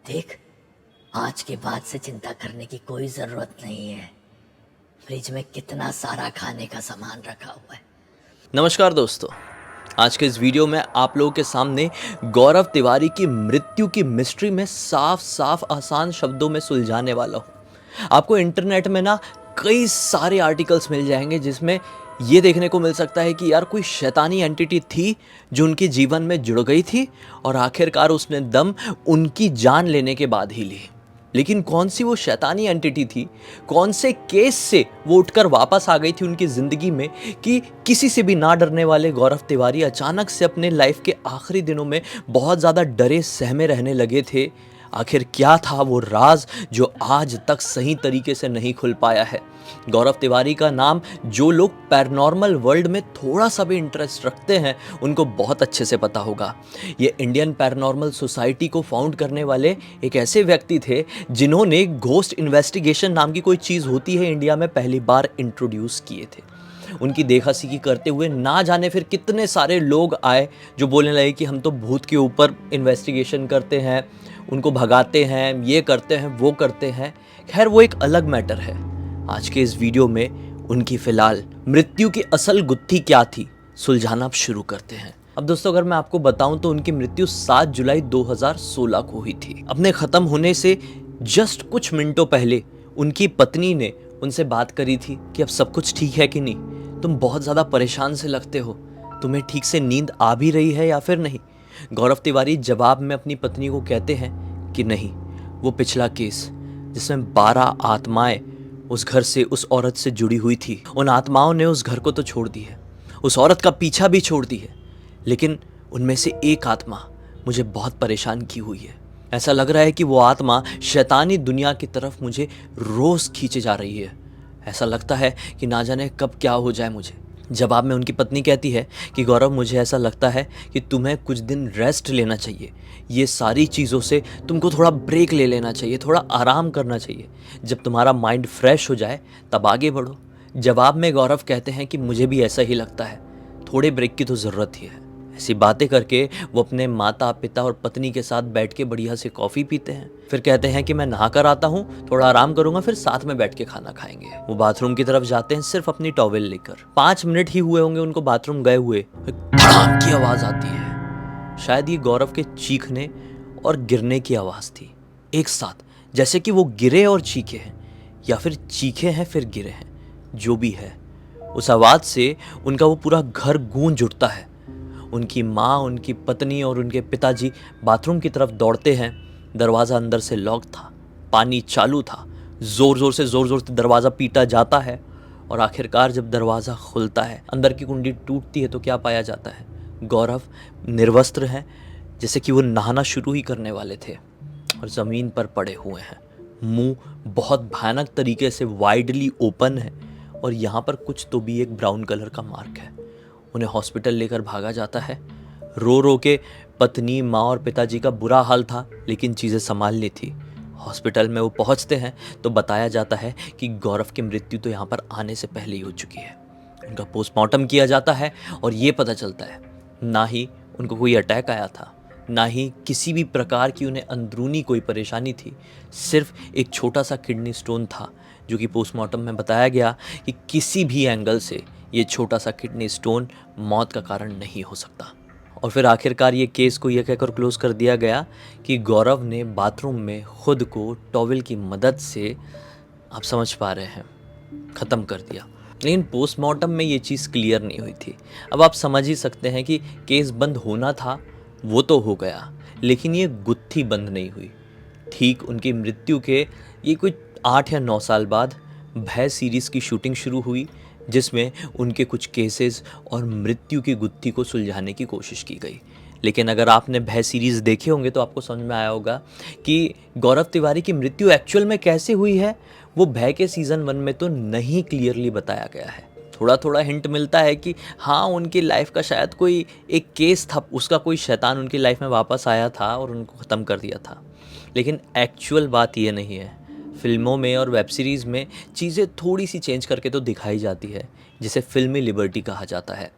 देख, आज के बाद से चिंता करने की कोई जरूरत नहीं है। फ्रिज में कितना सारा खाने का सामान रखा हुआ है। नमस्कार दोस्तों, आज के इस वीडियो में आप लोगों के सामने गौरव तिवारी की मृत्यु की मिस्ट्री में साफ साफ आसान शब्दों में सुलझाने वाला हूँ। आपको इंटरनेट में ना कई सारे आर्टिकल्स मिल जाएंगे जिसमें ये देखने को मिल सकता है कि यार कोई शैतानी एंटिटी थी जो उनके जीवन में जुड़ गई थी और आखिरकार उसने दम उनकी जान लेने के बाद ही ली। लेकिन कौन सी वो शैतानी एंटिटी थी, कौन से केस से वो उठकर वापस आ गई थी उनकी ज़िंदगी में कि किसी से भी ना डरने वाले गौरव तिवारी अचानक से अपने लाइफ के आखिरी दिनों में बहुत ज़्यादा डरे सहमे रहने लगे थे। आखिर क्या था वो राज जो आज तक सही तरीके से नहीं खुल पाया है। गौरव तिवारी का नाम जो लोग पैरानॉर्मल वर्ल्ड में थोड़ा सा भी इंटरेस्ट रखते हैं उनको बहुत अच्छे से पता होगा। ये इंडियन पैरानॉर्मल सोसाइटी को फाउंड करने वाले एक ऐसे व्यक्ति थे जिन्होंने घोस्ट इन्वेस्टिगेशन नाम की कोई चीज़ होती है इंडिया में पहली बार इंट्रोड्यूस किए थे। उनकी देखा सीखी करते हुए ना जाने फिर कितने सारे लोग आए जो बोलने लगे कि हम तो भूत के ऊपर इन्वेस्टिगेशन करते हैं, उनको भगाते हैं, ये करते हैं, वो करते हैं। खैर वो एक अलग मैटर है। आज के इस वीडियो में उनकी फिलहाल मृत्यु की असल गुत्थी क्या थी सुलझाना अब शुरू करते हैं। अब दोस्तों अगर मैं आपको बताऊं तो उनकी मृत्यु 7 जुलाई 2016 को हुई थी। अपने खत्म होने से जस्ट कुछ मिनटों पहले उनकी पत्नी ने उनसे बात करी थी कि अब सब कुछ ठीक है कि नहीं, तुम बहुत ज़्यादा परेशान से लगते हो, तुम्हें ठीक से नींद आ भी रही है या फिर नहीं। गौरव तिवारी जवाब में अपनी पत्नी को कहते हैं कि नहीं, वो पिछला केस जिसमें 12 आत्माएं उस घर से, उस औरत से जुड़ी हुई थी, उन आत्माओं ने उस घर को तो छोड़ दी है, उस औरत का पीछा भी छोड़ दी है, लेकिन उनमें से एक आत्मा मुझे बहुत परेशान की हुई है। ऐसा लग रहा है कि वो आत्मा शैतानी दुनिया की तरफ मुझे रोज़ खींचे जा रही है। ऐसा लगता है कि ना जाने कब क्या हो जाए मुझे। जवाब में उनकी पत्नी कहती है कि गौरव, मुझे ऐसा लगता है कि तुम्हें कुछ दिन रेस्ट लेना चाहिए, ये सारी चीज़ों से तुमको थोड़ा ब्रेक ले लेना चाहिए, थोड़ा आराम करना चाहिए। जब तुम्हारा माइंड फ्रेश हो जाए तब आगे बढ़ो। जवाब में गौरव कहते हैं कि मुझे भी ऐसा ही लगता है, थोड़े ब्रेक की तो ज़रूरत ही है। ऐसी बातें करके वो अपने माता पिता और पत्नी के साथ बैठ के बढ़िया से कॉफ़ी पीते हैं। फिर कहते हैं कि मैं नहा कर आता हूँ, थोड़ा आराम करूंगा, फिर साथ में बैठ के खाना खाएंगे। वो बाथरूम की तरफ जाते हैं सिर्फ अपनी टॉवेल लेकर। 5 मिनट ही हुए होंगे उनको बाथरूम गए हुए, एक धड़ाम की आवाज़ आती है। शायद ये गौरव के चीखने और गिरने की आवाज़ थी एक साथ, जैसे कि वो गिरे और चीखे हैं या फिर चीखे हैं फिर गिरे हैं। जो भी है, उस आवाज़ से उनका वो पूरा घर गूंज उठता है। उनकी माँ, उनकी पत्नी और उनके पिताजी बाथरूम की तरफ दौड़ते हैं। दरवाज़ा अंदर से लॉक था, पानी चालू था, ज़ोर ज़ोर से दरवाज़ा पीटा जाता है और आखिरकार जब दरवाज़ा खुलता है, अंदर की कुंडी टूटती है तो क्या पाया जाता है? गौरव निर्वस्त्र हैं, जैसे कि वो नहाना शुरू ही करने वाले थे और ज़मीन पर पड़े हुए हैं। मुंह बहुत भयानक तरीके से वाइडली ओपन है और यहाँ पर कुछ तो भी एक ब्राउन कलर का मार्क है। उन्हें हॉस्पिटल लेकर भागा जाता है। रो रो के पत्नी, माँ और पिताजी का बुरा हाल था, लेकिन चीज़ें संभाल ली थी। हॉस्पिटल में वो पहुँचते हैं तो बताया जाता है कि गौरव की मृत्यु तो यहाँ पर आने से पहले ही हो चुकी है। उनका पोस्टमार्टम किया जाता है और ये पता चलता है ना ही उनको कोई अटैक आया था, ना ही किसी भी प्रकार की उन्हें अंदरूनी कोई परेशानी थी। सिर्फ एक छोटा सा किडनी स्टोन था जो कि पोस्टमार्टम में बताया गया कि किसी भी एंगल से ये छोटा सा किडनी स्टोन मौत का कारण नहीं हो सकता। और फिर आखिरकार ये केस को यह कहकर क्लोज कर दिया गया कि गौरव ने बाथरूम में खुद को टॉवेल की मदद से, आप समझ पा रहे हैं, ख़त्म कर दिया। लेकिन पोस्टमार्टम में ये चीज़ क्लियर नहीं हुई थी। अब आप समझ ही सकते हैं कि केस बंद होना था वो तो हो गया, लेकिन ये गुत्थी बंद नहीं हुई। ठीक उनकी मृत्यु के ये कुछ 8 या 9 साल बाद भय सीरीज़ की शूटिंग शुरू हुई, जिसमें उनके कुछ केसेस और मृत्यु की गुत्थी को सुलझाने की कोशिश की गई। लेकिन अगर आपने भय सीरीज़ देखे होंगे तो आपको समझ में आया होगा कि गौरव तिवारी की मृत्यु एक्चुअल में कैसे हुई है वो भय के सीज़न 1 में तो नहीं क्लियरली बताया गया है। थोड़ा थोड़ा हिंट मिलता है कि हाँ, उनकी लाइफ का शायद कोई एक केस था, उसका कोई शैतान उनकी लाइफ में वापस आया था और उनको ख़त्म कर दिया था। लेकिन एक्चुअल बात ये नहीं है। फिल्मों में और वेब सीरीज़ में चीज़ें थोड़ी सी चेंज करके तो दिखाई जाती है, जिसे फिल्मी लिबर्टी कहा जाता है।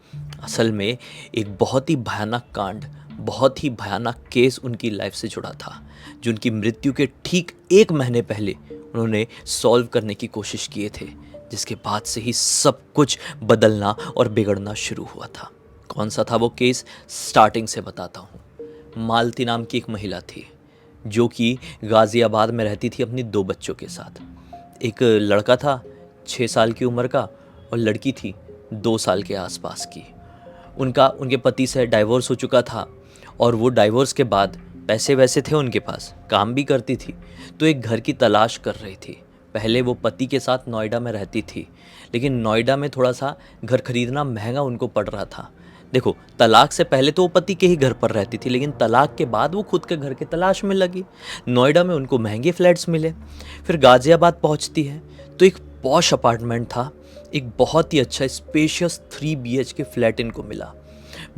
असल में एक बहुत ही भयानक कांड, बहुत ही भयानक केस उनकी लाइफ से जुड़ा था, जो उनकी मृत्यु के ठीक 1 महीने पहले उन्होंने सॉल्व करने की कोशिश किए थे, जिसके बाद से ही सब कुछ बदलना और बिगड़ना शुरू हुआ था। कौन सा था वो केस, स्टार्टिंग से बताता हूँ। मालती नाम की एक महिला थी जो कि गाज़ियाबाद में रहती थी अपनी 2 बच्चों के साथ। एक लड़का था 6 साल की उम्र का और लड़की थी 2 साल के आसपास की। उनके पति से डाइवोर्स हो चुका था और वो डाइवोर्स के बाद पैसे वैसे थे उनके पास, काम भी करती थी, तो एक घर की तलाश कर रही थी। पहले वो पति के साथ नोएडा में रहती थी, लेकिन नोएडा में थोड़ा सा घर खरीदना महंगा उनको पड़ रहा था। देखो, तलाक से पहले तो वो पति के ही घर पर रहती थी, लेकिन तलाक के बाद वो खुद के घर की तलाश में लगी। नोएडा में उनको महंगे फ्लैट्स मिले। फिर गाज़ियाबाद पहुंचती है तो एक पॉश अपार्टमेंट था, एक बहुत ही अच्छा स्पेशियस 3 BHK फ्लैट इनको मिला।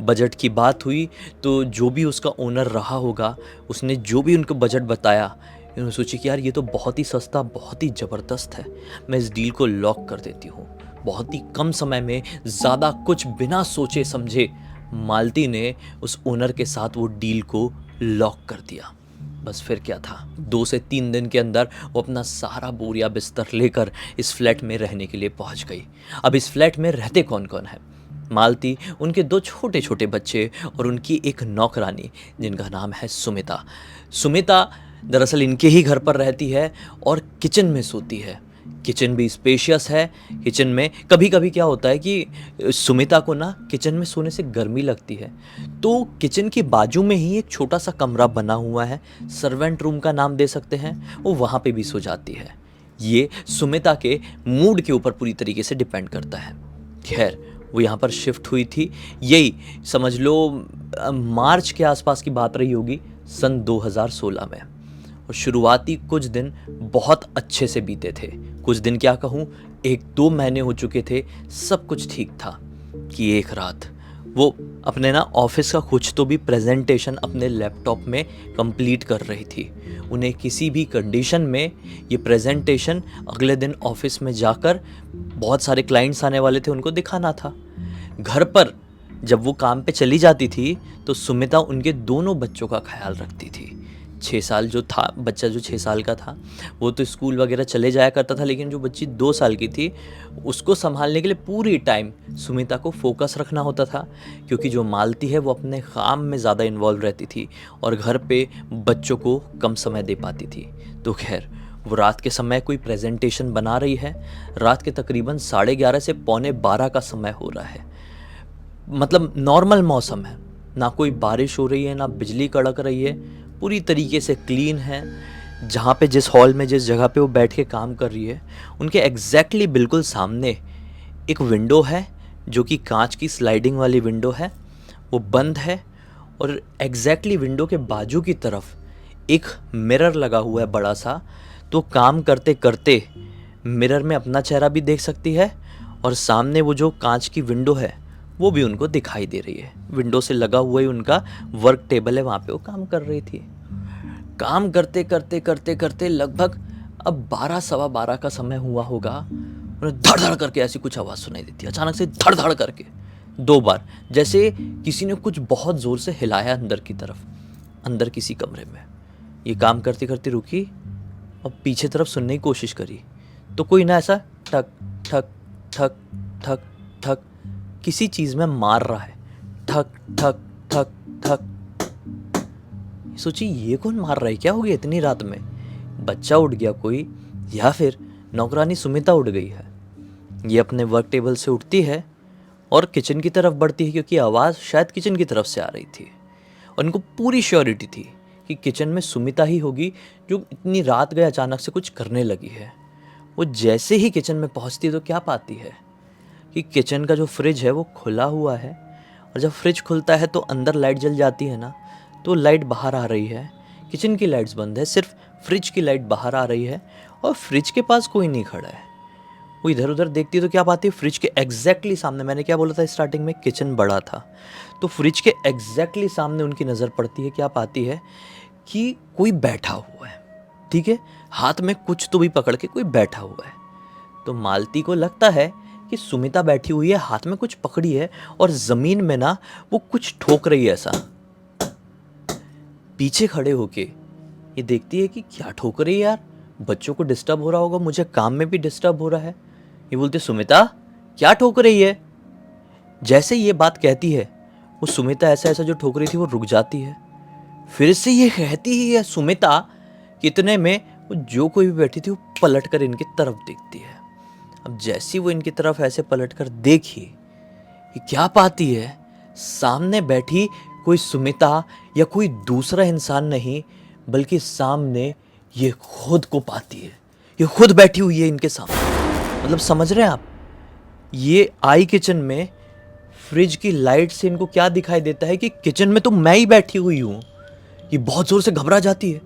बजट की बात हुई तो जो भी उसका ओनर रहा होगा, उसने जो भी उनको बजट बताया, उन्होंने सोची कि यार ये तो बहुत ही सस्ता, बहुत ही ज़बरदस्त है, मैं इस डील को लॉक कर देती हूँ। बहुत ही कम समय में, ज़्यादा कुछ बिना सोचे समझे, मालती ने उस ओनर के साथ वो डील को लॉक कर दिया। बस फिर क्या था, 2 से 3 दिन के अंदर वो अपना सारा बोरिया बिस्तर लेकर इस फ्लैट में रहने के लिए पहुंच गई। अब इस फ्लैट में रहते कौन कौन है? मालती, उनके 2 छोटे छोटे बच्चे और उनकी एक नौकरानी जिनका नाम है सुमिता। सुमिता दरअसल इनके ही घर पर रहती है और किचन में सोती है। किचन भी स्पेशियस है। किचन में कभी कभी क्या होता है कि सुमिता को ना किचन में सोने से गर्मी लगती है, तो किचन के बाजू में ही एक छोटा सा कमरा बना हुआ है, सर्वेंट रूम का नाम दे सकते हैं, वो वहाँ पे भी सो जाती है। ये सुमिता के मूड के ऊपर पूरी तरीके से डिपेंड करता है। खैर, वो यहाँ पर शिफ्ट हुई थी, यही समझ लो मार्च के आसपास की बात रही होगी, सन 2016 में। और शुरुआती कुछ दिन बहुत अच्छे से बीते थे। कुछ दिन क्या कहूँ, 1-2 महीने हो चुके थे, सब कुछ ठीक था कि एक रात वो अपने ना ऑफिस का कुछ तो भी प्रेजेंटेशन अपने लैपटॉप में कंप्लीट कर रही थी। उन्हें किसी भी कंडीशन में ये प्रेजेंटेशन अगले दिन ऑफिस में जाकर, बहुत सारे क्लाइंट्स आने वाले थे, उनको दिखाना था। घर पर जब वो काम पे चली जाती थी तो सुमिता उनके दोनों बच्चों का ख्याल रखती थी। 6 साल जो था बच्चा, जो 6 साल का था, वो तो स्कूल वगैरह चले जाया करता था, लेकिन जो बच्ची 2 साल की थी, उसको संभालने के लिए पूरी टाइम सुमिता को फोकस रखना होता था, क्योंकि जो मालती है वो अपने काम में ज़्यादा इन्वॉल्व रहती थी और घर पे बच्चों को कम समय दे पाती थी। तो खैर, वो रात के समय कोई प्रेजेंटेशन बना रही है। रात के तकरीबन 11:30 से 11:45 का समय हो रहा है। मतलब नॉर्मल मौसम है, ना कोई बारिश हो रही है, ना बिजली कड़क रही है, पूरी तरीके से क्लीन है। जहाँ पे, जिस हॉल में, जिस जगह पे वो बैठ के काम कर रही है, उनके एग्जैक्टली बिल्कुल सामने एक विंडो है, जो कि कांच की स्लाइडिंग वाली विंडो है, वो बंद है। और एग्जैक्टली विंडो के बाजू की तरफ एक मिरर लगा हुआ है बड़ा सा, तो काम करते करते मिरर में अपना चेहरा भी देख सकती है और सामने वो जो कांच की विंडो है वो भी उनको दिखाई दे रही है। विंडो से लगा हुआ ही उनका वर्क टेबल है, वहाँ पे वो काम कर रही थी। काम करते करते करते करते लगभग अब 12, सवा 12 का समय हुआ होगा, उन्हें धड़ धड़ करके ऐसी कुछ आवाज़ सुनाई देती है, अचानक से धड़ धड़ करके 2 बार, जैसे किसी ने कुछ बहुत ज़ोर से हिलाया अंदर की तरफ, अंदर किसी कमरे में। ये काम करते करते रुकी और पीछे तरफ सुनने की कोशिश करी, तो कोई ना ऐसा ठक ठक ठक ठक ठक किसी चीज़ में मार रहा है, ठक ठक ठक ठक। सोची ये कौन मार रहा है, क्या हो गया इतनी रात में? बच्चा उठ गया कोई, या फिर नौकरानी सुमिता उठ गई है? ये अपने वर्क टेबल से उठती है और किचन की तरफ बढ़ती है, क्योंकि आवाज़ शायद किचन की तरफ से आ रही थी और इनको पूरी श्योरिटी थी कि किचन में सुमिता ही होगी जो इतनी रात गए अचानक से कुछ करने लगी है। वो जैसे ही किचन में पहुंचती है तो क्या पाती है कि किचन का जो फ्रिज है वो खुला हुआ है, और जब फ्रिज खुलता है तो अंदर लाइट जल जाती है ना, तो लाइट बाहर आ रही है। किचन की लाइट्स बंद है, सिर्फ फ्रिज की लाइट बाहर आ रही है और फ्रिज के पास कोई नहीं खड़ा है। वो इधर उधर देखती है तो क्या पाती है, फ्रिज के एग्जैक्टली सामने, मैंने क्या बोला था स्टार्टिंग में, किचन बड़ा था, तो फ्रिज के एग्जैक्टली सामने उनकी नज़र पड़ती है। क्या पाती है कि कोई बैठा हुआ है, ठीक है, हाथ में कुछ तो भी पकड़ के कोई बैठा हुआ है। तो मालती को लगता है कि सुमिता बैठी हुई है, हाथ में कुछ पकड़ी है और ज़मीन में ना वो कुछ ठोक रही है ऐसा। पीछे खड़े होके ये देखती है कि क्या ठोक रही है यार, बच्चों को डिस्टर्ब हो रहा होगा, मुझे काम में भी डिस्टर्ब हो रहा है। ये बोलती सुमिता क्या ठोक रही है। जैसे ये बात कहती है वो सुमिता ऐसा ऐसा जो ठोक रही थी वो रुक जाती है। फिर से ये कहती ही है सुमिता, कितने में वो जो कोई भी बैठी थी वो पलट कर इनकी तरफ देखती है। अब जैसी वो इनकी तरफ ऐसे पलट कर देखी, ये क्या पाती है, सामने बैठी कोई सुमिता या कोई दूसरा इंसान नहीं, बल्कि सामने ये खुद को पाती है। ये खुद बैठी हुई है इनके सामने। मतलब समझ रहे हैं आप, ये आई किचन में फ्रिज की लाइट से इनको क्या दिखाई देता है कि किचन में तो मैं ही बैठी हुई हूं। ये बहुत जोर से घबरा जाती है,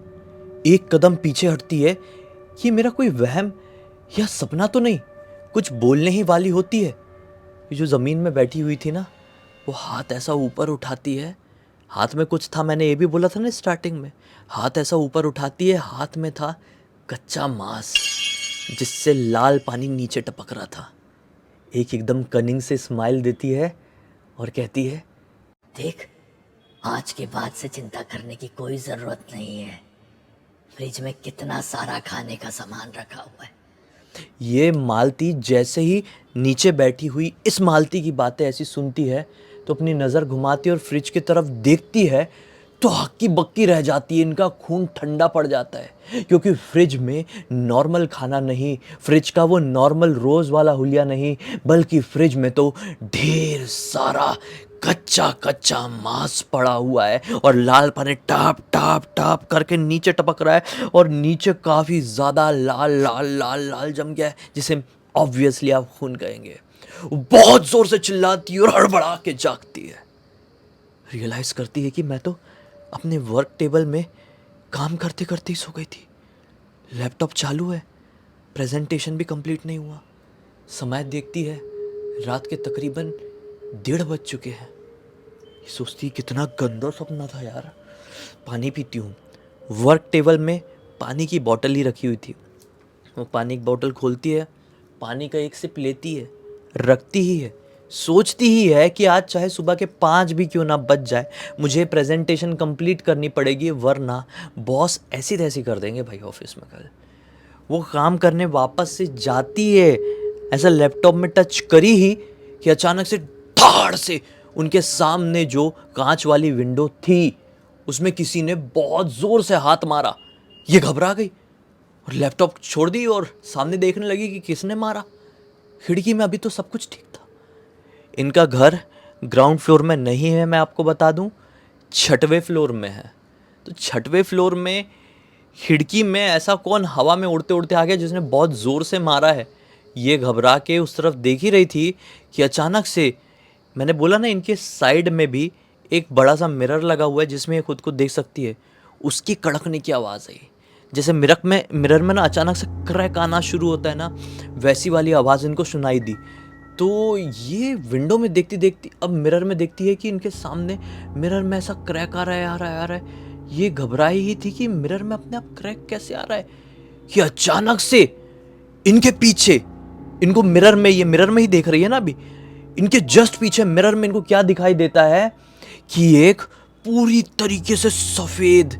एक कदम पीछे हटती है कि मेरा कोई वहम या सपना तो नहीं। कुछ बोलने ही वाली होती है, ये जो जमीन में बैठी हुई थी ना, वो हाथ ऐसा ऊपर उठाती है। हाथ में कुछ था, मैंने ये भी बोला था ना स्टार्टिंग में, हाथ ऐसा ऊपर उठाती है, हाथ में था कच्चा मांस जिससे लाल पानी नीचे टपक रहा था। एकदम कनिंग से स्माइल देती है और कहती है, देख, आज के बाद से चिंता करने की कोई जरूरत नहीं है। फ्रिज में कितना सारा खाने का सामान रखा हुआ है। ये मालती जैसे ही नीचे बैठी हुई इस मालती की बातें ऐसी सुनती है तो अपनी नज़र घुमाती है और फ्रिज की तरफ देखती है तो हक्की बक्की रह जाती है। इनका खून ठंडा पड़ जाता है, क्योंकि फ्रिज में नॉर्मल खाना नहीं, फ्रिज का वो नॉर्मल रोज़ वाला हुलिया नहीं, बल्कि फ्रिज में तो ढेर सारा कच्चा कच्चा मांस पड़ा हुआ है और लाल पानी टाप टाप टाप करके नीचे टपक रहा है और नीचे काफ़ी ज़्यादा लाल लाल लाल लाल जम गया है, जिसे ऑब्वियसली आप खून कहेंगे। वो बहुत ज़ोर से चिल्लाती है और हड़बड़ा के जागती है। रियलाइज़ करती है कि मैं तो अपने वर्क टेबल में काम करते करते ही सो गई थी। लैपटॉप चालू है, प्रेजेंटेशन भी कंप्लीट नहीं हुआ। समय देखती है, रात के तकरीबन 1:30 बज चुके हैं। ये सोचती कितना गंदा सपना था यार। पानी पीती हूँ, वर्क टेबल में पानी की बोतल ही रखी हुई थी। वो पानी की बोतल खोलती है, पानी का एक सिप लेती है, रखती ही है, सोचती ही है कि आज चाहे सुबह के 5 भी क्यों ना बज जाए, मुझे प्रेजेंटेशन कंप्लीट करनी पड़ेगी, वरना बॉस ऐसी तैसी कर देंगे भाई ऑफिस में कल। वो काम करने वापस से जाती है, ऐसा लैपटॉप में टच करी ही कि अचानक से धाड़ से उनके सामने जो कांच वाली विंडो थी उसमें किसी ने बहुत जोर से हाथ मारा। ये घबरा गई और लैपटॉप छोड़ दी और सामने देखने लगी कि किसने मारा। खिड़की में अभी तो सब कुछ ठीक था। इनका घर ग्राउंड फ्लोर में नहीं है, मैं आपको बता दूं, 6वें फ्लोर में है। तो 6वें फ्लोर में खिड़की में ऐसा कौन हवा में उड़ते उड़ते आ गया जिसने बहुत ज़ोर से मारा है। ये घबरा के उस तरफ देख ही रही थी कि अचानक से, मैंने बोला ना इनके साइड में भी एक बड़ा सा मिरर लगा हुआ है जिसमें ये खुद को देख सकती है, उसकी कड़कने की आवाज़ आई। जैसे मिरर में ना अचानक से क्रैक आना शुरू होता है ना, वैसी वाली आवाज़ इनको सुनाई दी। तो ये विंडो में देखती देखती अब मिरर में देखती है कि इनके सामने मिरर में ऐसा क्रैक आ रहा है, आ रहा है, आ रहा है। ये घबराई ही थी कि मिरर में अपने आप क्रैक कैसे आ रहा है, कि अचानक से इनके पीछे, इनको मिरर में, ये मिरर में ही देख रही है ना अभी, इनके जस्ट पीछे मिरर में इनको क्या दिखाई देता है कि एक पूरी तरीके से सफेद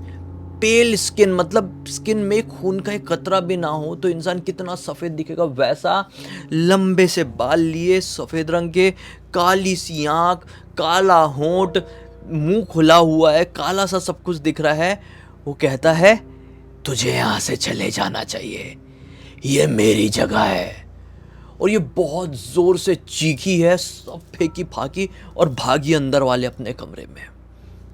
पेल स्किन, मतलब स्किन में खून का एक कतरा भी ना हो तो इंसान कितना सफेद दिखेगा, वैसा लंबे से बाल लिए, सफेद रंग के, काली सी आंख, काला होंठ, मुंह खुला हुआ है, काला सा सब कुछ दिख रहा है। वो कहता है तुझे यहां से चले जाना चाहिए, ये मेरी जगह है। और ये बहुत जोर से चीखी है, सब फेंकी फाकी और भागी अंदर वाले अपने कमरे में।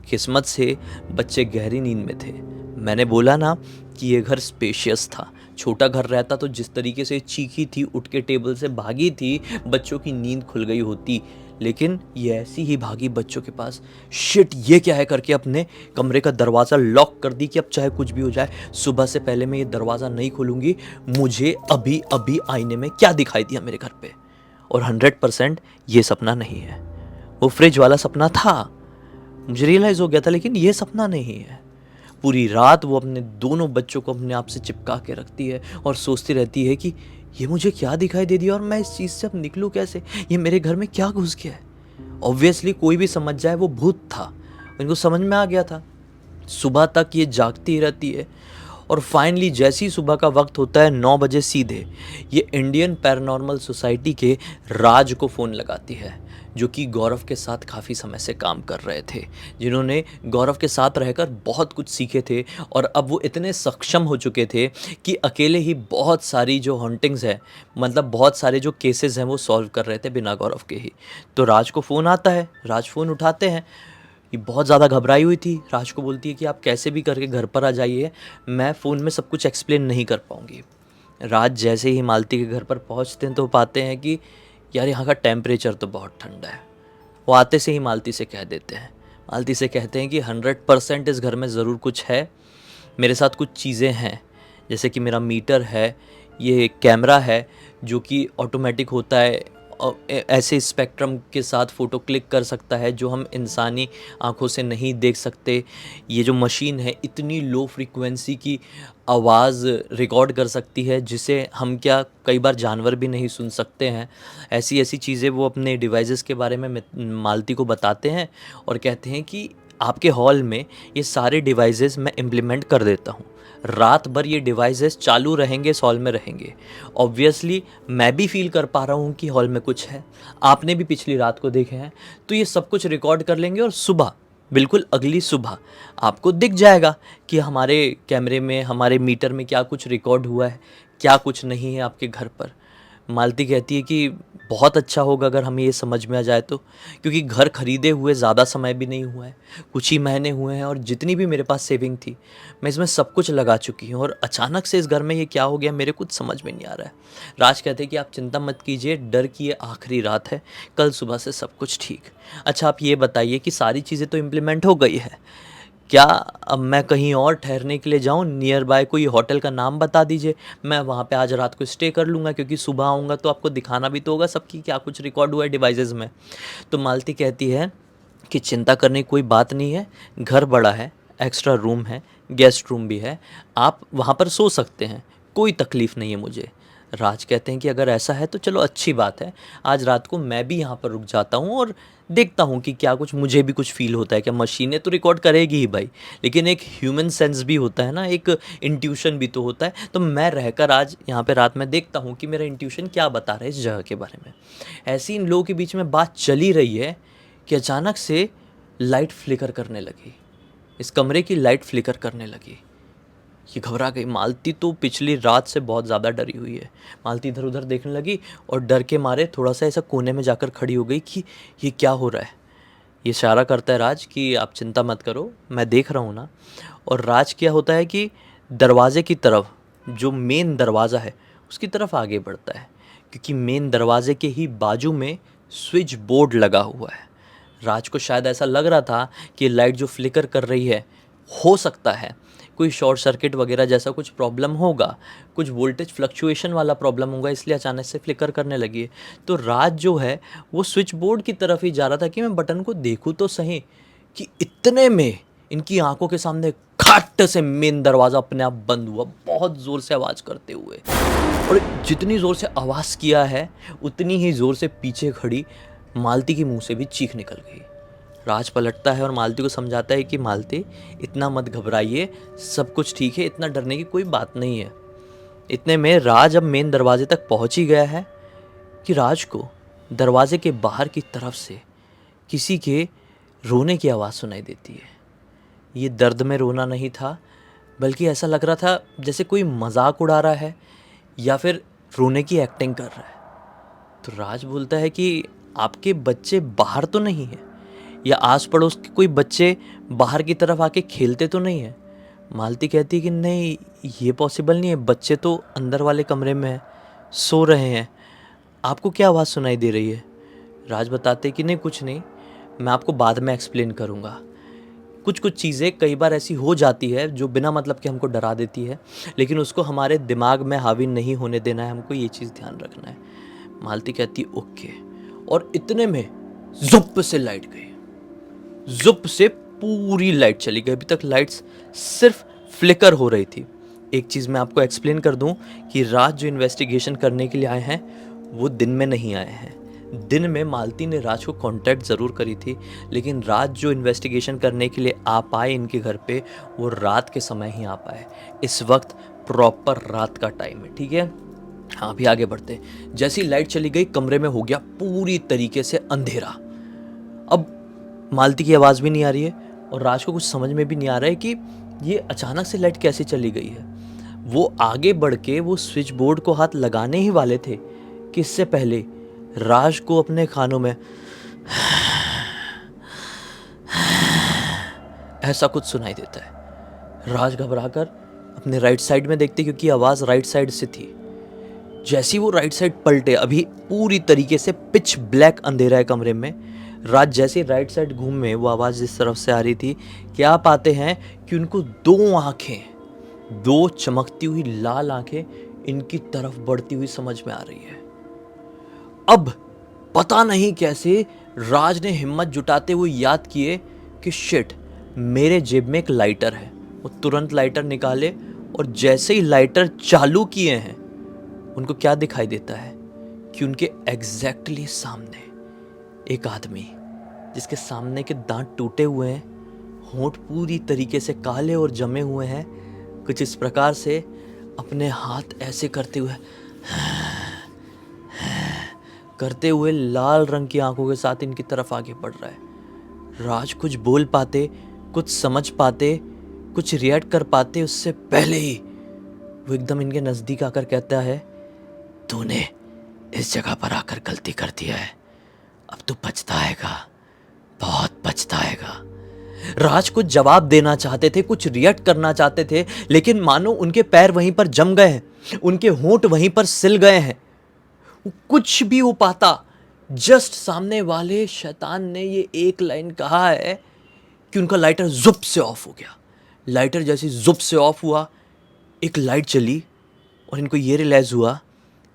किस्मत से बच्चे गहरी नींद में थे। मैंने बोला ना कि ये घर स्पेशियस था, छोटा घर रहता तो जिस तरीके से चीखी थी, उठ के टेबल से भागी थी, बच्चों की नींद खुल गई होती। लेकिन ये ऐसी ही भागी बच्चों के पास, शिट ये क्या है करके अपने कमरे का दरवाज़ा लॉक कर दी कि अब चाहे कुछ भी हो जाए, सुबह से पहले मैं ये दरवाज़ा नहीं खोलूँगी। मुझे अभी अभी आईने में क्या दिखाई दिया मेरे घर पे, और 100% ये सपना नहीं है, वो फ्रिज वाला सपना था। मुझे रियलाइज़ हो गया था, लेकिन ये सपना नहीं है। पूरी रात वो अपने दोनों बच्चों को अपने आप से चिपका के रखती है और सोचती रहती है कि ये मुझे क्या दिखाई दे दिया और मैं इस चीज़ से अब निकलूँ कैसे, ये मेरे घर में क्या घुस गया है। ऑब्वियसली कोई भी समझ जाए वो भूत था, इनको समझ में आ गया था। सुबह तक ये जागती ही रहती है और फाइनली जैसे ही सुबह का वक्त होता है 9 बजे सीधे ये इंडियन पैरानॉर्मल सोसाइटी के राज को फ़ोन लगाती है, जो कि गौरव के साथ काफ़ी समय से काम कर रहे थे, जिन्होंने गौरव के साथ रहकर बहुत कुछ सीखे थे और अब वो इतने सक्षम हो चुके थे कि अकेले ही बहुत सारी जो हॉन्टिंग्स है, मतलब बहुत सारे जो केसेस हैं वो सॉल्व कर रहे थे बिना गौरव के ही। तो राज को फ़ोन आता है, राज फ़ोन उठाते हैं। ये बहुत ज़्यादा घबराई हुई थी, राज को बोलती है कि आप कैसे भी करके घर पर आ जाइए, मैं फ़ोन में सब कुछ एक्सप्लेन नहीं कर पाऊँगी। राज जैसे ही मालती के घर पर पहुँचते हैं तो पाते हैं कि यार यहाँ का टेम्परेचर तो बहुत ठंडा है। वो आते से ही मालती से कह देते हैं, मालती से कहते हैं कि 100% इस घर में ज़रूर कुछ है, मेरे साथ कुछ चीज़ें हैं, जैसे कि मेरा मीटर है, ये कैमरा है जो कि ऑटोमेटिक होता है, ऐसे स्पेक्ट्रम के साथ फ़ोटो क्लिक कर सकता है जो हम इंसानी आँखों से नहीं देख सकते। ये जो मशीन है इतनी लो फ्रीक्वेंसी की आवाज़ रिकॉर्ड कर सकती है जिसे हम क्या कई बार जानवर भी नहीं सुन सकते हैं। ऐसी ऐसी चीज़ें वो अपने डिवाइसेस के बारे में मालती को बताते हैं और कहते हैं कि आपके हॉल में ये सारे डिवाइसेस मैं इम्प्लीमेंट कर देता हूँ, रात भर ये डिवाइसेस चालू रहेंगे, इस हॉल में रहेंगे। ऑब्वियसली मैं भी फील कर पा रहा हूँ कि हॉल में कुछ है, आपने भी पिछली रात को देखे हैं, तो ये सब कुछ रिकॉर्ड कर लेंगे और सुबह, बिल्कुल अगली सुबह आपको दिख जाएगा कि हमारे कैमरे में, हमारे मीटर में क्या कुछ रिकॉर्ड हुआ है, क्या कुछ नहीं है आपके घर पर। मालती कहती है कि बहुत अच्छा होगा अगर हमें ये समझ में आ जाए तो, क्योंकि घर खरीदे हुए ज़्यादा समय भी नहीं हुआ है, कुछ ही महीने हुए हैं और जितनी भी मेरे पास सेविंग थी मैं इसमें सब कुछ लगा चुकी हूँ और अचानक से इस घर में ये क्या हो गया मेरे कुछ समझ में नहीं आ रहा है। राज कहते हैं कि आप चिंता मत कीजिए, डर की ये आखिरी रात है, कल सुबह से सब कुछ ठीक। अच्छा आप ये बताइए कि सारी चीज़ें तो इम्प्लीमेंट हो गई है, क्या अब मैं कहीं और ठहरने के लिए जाऊँ, नियर बाय कोई होटल का नाम बता दीजिए, मैं वहाँ पे आज रात को स्टे कर लूँगा, क्योंकि सुबह आऊँगा तो आपको दिखाना भी तो होगा सबकी क्या कुछ रिकॉर्ड हुआ है डिवाइसेस में। तो मालती कहती है कि चिंता करने की कोई बात नहीं है, घर बड़ा है, एक्स्ट्रा रूम है, गेस्ट रूम भी है, आप वहाँ पर सो सकते हैं, कोई तकलीफ़ नहीं है मुझे। राज कहते हैं कि अगर ऐसा है तो चलो अच्छी बात है, आज रात को मैं भी यहाँ पर रुक जाता हूँ और देखता हूँ कि क्या कुछ मुझे भी कुछ फ़ील होता है क्या। मशीनें तो रिकॉर्ड करेगी ही भाई, लेकिन एक ह्यूमन सेंस भी होता है ना, एक इंट्यूशन भी तो होता है, तो मैं रहकर आज यहाँ पे रात में देखता हूँ कि मेरा इंट्यूशन क्या बता रहा है इस जगह के बारे में। ऐसी इन लोगों के बीच में बात चली रही है कि अचानक से लाइट फ्लिकर करने लगी, इस कमरे की लाइट फ्लिकर करने लगी। ये घबरा गई, मालती तो पिछली रात से बहुत ज़्यादा डरी हुई है। मालती इधर उधर देखने लगी और डर के मारे थोड़ा सा ऐसा कोने में जाकर खड़ी हो गई कि ये क्या हो रहा है। ये इशारा करता है राज कि आप चिंता मत करो, मैं देख रहा हूँ ना। और राज क्या होता है कि दरवाजे की तरफ, जो मेन दरवाज़ा है उसकी तरफ आगे बढ़ता है, क्योंकि मेन दरवाजे के ही बाजू में स्विच बोर्ड लगा हुआ है। राज को शायद ऐसा लग रहा था कि लाइट जो फ्लिकर कर रही है, हो सकता है कोई शॉर्ट सर्किट वगैरह जैसा कुछ प्रॉब्लम होगा, कुछ वोल्टेज फ्लक्चुएशन वाला प्रॉब्लम होगा, इसलिए अचानक से फ्लिकर करने लगी है। तो राज जो है वो स्विच बोर्ड की तरफ ही जा रहा था कि मैं बटन को देखूँ तो सही, कि इतने में इनकी आंखों के सामने खट से मेन दरवाज़ा अपने आप बंद हुआ, बहुत ज़ोर से आवाज़ करते हुए। और जितनी ज़ोर से आवाज़ किया है उतनी ही ज़ोर से पीछे खड़ी मालती के मुंह से भी चीख निकल गई। राज पलटता है और मालती को समझाता है कि मालती इतना मत घबराइए, सब कुछ ठीक है, इतना डरने की कोई बात नहीं है। इतने में राज अब मेन दरवाजे तक पहुंच ही गया है कि राज को दरवाजे के बाहर की तरफ से किसी के रोने की आवाज़ सुनाई देती है। ये दर्द में रोना नहीं था, बल्कि ऐसा लग रहा था जैसे कोई मजाक उड़ा रहा है या फिर रोने की एक्टिंग कर रहा है। तो राज बोलता है कि आपके बच्चे बाहर तो नहीं हैं, या आस पड़ोस के कोई बच्चे बाहर की तरफ आके खेलते तो नहीं है। मालती कहती है कि नहीं, ये पॉसिबल नहीं है, बच्चे तो अंदर वाले कमरे में हैं, सो रहे हैं, आपको क्या आवाज़ सुनाई दे रही है। राज बताते कि नहीं कुछ नहीं, मैं आपको बाद में एक्सप्लेन करूँगा। कुछ कुछ चीज़ें कई बार ऐसी हो जाती है जो बिना मतलब के हमको डरा देती है, लेकिन उसको हमारे दिमाग में हावी नहीं होने देना है, हमको ये चीज़ ध्यान रखना है। मालती कहती ओके, और इतने में जुप से लाइट गई, जुप से पूरी लाइट चली गई। अभी तक लाइट्स सिर्फ फ्लिकर हो रही थी। एक चीज़ मैं आपको एक्सप्लेन कर दूं कि राज जो इन्वेस्टिगेशन करने के लिए आए हैं वो दिन में नहीं आए हैं, दिन में मालती ने राज को कांटेक्ट ज़रूर करी थी, लेकिन राज जो इन्वेस्टिगेशन करने के लिए आ पाए इनके घर पे, वो रात के समय ही आ पाए। इस वक्त प्रॉपर रात का टाइम है, ठीक है। हाँ, अभी आगे बढ़ते हैं। जैसी लाइट चली गई, कमरे में हो गया पूरी तरीके से अंधेरा। अब मालती की आवाज़ भी नहीं आ रही है और राज को कुछ समझ में भी नहीं आ रहा है कि ये अचानक से लाइट कैसे चली गई है। वो आगे बढ़ के वो स्विच बोर्ड को हाथ लगाने ही वाले थे कि इससे पहले राज को अपने कानों में ऐसा कुछ सुनाई देता है। राज घबराकर अपने राइट साइड में देखते, क्योंकि आवाज़ राइट साइड से थी। जैसे ही वो राइट साइड पलटे, अभी पूरी तरीके से पिच ब्लैक अंधेरा है कमरे में। राज जैसे राइट साइड घूमे, वो आवाज़ जिस तरफ से आ रही थी, क्या पाते हैं कि उनको दो आंखें, दो चमकती हुई लाल आंखें इनकी तरफ बढ़ती हुई समझ में आ रही है। अब पता नहीं कैसे राज ने हिम्मत जुटाते हुए याद किए कि शिट, मेरे जेब में एक लाइटर है। वो तुरंत लाइटर निकाले और जैसे ही लाइटर चालू किए हैं, उनको क्या दिखाई देता है कि उनके एग्जैक्टली सामने एक आदमी, जिसके सामने के दांत टूटे हुए हैं, होंठ पूरी तरीके से काले और जमे हुए हैं, कुछ इस प्रकार से अपने हाथ ऐसे करते हुए लाल रंग की आंखों के साथ इनकी तरफ आगे बढ़ रहा है। राज कुछ बोल पाते, कुछ समझ पाते, कुछ रिएक्ट कर पाते उससे पहले ही वो एकदम इनके नजदीक आकर कहता है, तूने इस जगह पर आकर गलती कर दिया है, अब तू पछताएगा, बहुत पछताएगा। राज कुछ जवाब देना चाहते थे, कुछ रिएक्ट करना चाहते थे, लेकिन मानो उनके पैर वहीं पर जम गए हैं, उनके होंठ वहीं पर सिल गए हैं। कुछ भी हो पाता, जस्ट सामने वाले शैतान ने ये एक लाइन कहा है कि उनका लाइटर जुप से ऑफ हो गया। लाइटर जैसे जुप से ऑफ हुआ, एक लाइट चली और इनको ये रियलाइज हुआ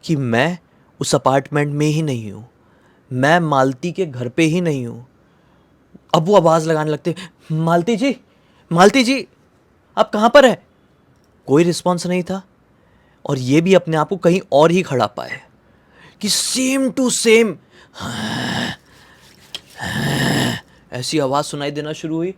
कि मैं उस अपार्टमेंट में ही नहीं हूँ, मैं मालती के घर पे ही नहीं हूँ। अब वो आवाज़ लगाने लगते, मालती जी, मालती जी, आप कहाँ पर हैं? कोई रिस्पॉन्स नहीं था और ये भी अपने आप को कहीं और ही खड़ा पाए कि सेम टू सेम ऐसी आवाज़ सुनाई देना शुरू हुई।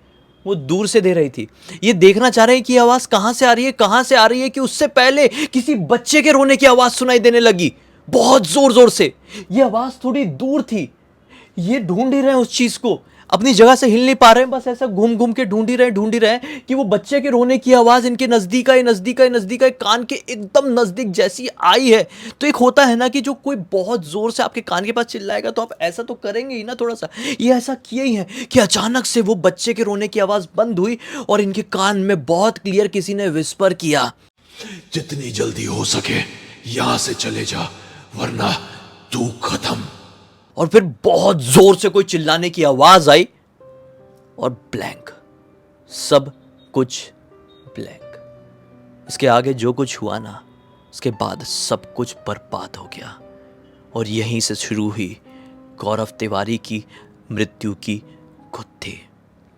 वो दूर से दे रही थी। ये देखना चाह रहे हैं कि ये आवाज़ कहाँ से आ रही है, कहाँ से आ रही है, कि उससे पहले किसी बच्चे के रोने की आवाज़ सुनाई देने लगी, बहुत ज़ोर ज़ोर से। ये आवाज़ थोड़ी दूर थी, ये ढूंढ ही रहे हैं उस चीज़ को, अपनी जगह से हिल नहीं पा रहे हैं, बस ऐसा घूम घूम के ढूंढ ही रहे हैं कि वो बच्चे के रोने की आवाज़ इनके नज़दीक आई, कान के एकदम नज़दीक जैसी आई है। तो एक होता है ना कि जो कोई बहुत ज़ोर से आपके कान के पास चिल्लाएगा तो आप ऐसा तो करेंगे ही ना थोड़ा सा। ये ऐसा किए ही है कि अचानक से वो बच्चे के रोने की आवाज़ बंद हुई और इनके कान में बहुत क्लियर किसी ने विस्पर किया, जितनी जल्दी हो सके यहां से चले जा, वरना तू खत्म। और फिर बहुत जोर से कोई चिल्लाने की आवाज आई और ब्लैंक, सब कुछ ब्लैंक। इसके आगे जो कुछ हुआ ना, उसके बाद सब कुछ बर्बाद हो गया। और यहीं से शुरू हुई गौरव तिवारी की मृत्यु की गुत्थी।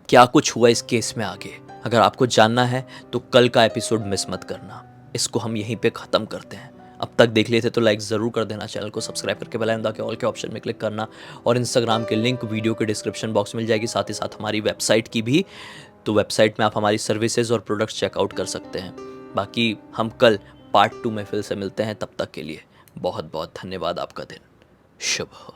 क्या कुछ हुआ इस केस में आगे, अगर आपको जानना है तो कल का एपिसोड मिस मत करना। इसको हम यहीं पे ख़त्म करते हैं। अब तक देख लिए थे तो लाइक ज़रूर कर देना, चैनल को सब्सक्राइब करके बेल आइकन दबा के ऑल के ऑप्शन में क्लिक करना, और इंस्टाग्राम के लिंक वीडियो के डिस्क्रिप्शन बॉक्स में मिल जाएगी, साथ ही साथ हमारी वेबसाइट की भी। तो वेबसाइट में आप हमारी सर्विसेज और प्रोडक्ट्स चेकआउट कर सकते हैं। बाकी हम कल पार्ट 2 में फिर से मिलते हैं, तब तक के लिए बहुत बहुत धन्यवाद। आपका दिन शुभ हो।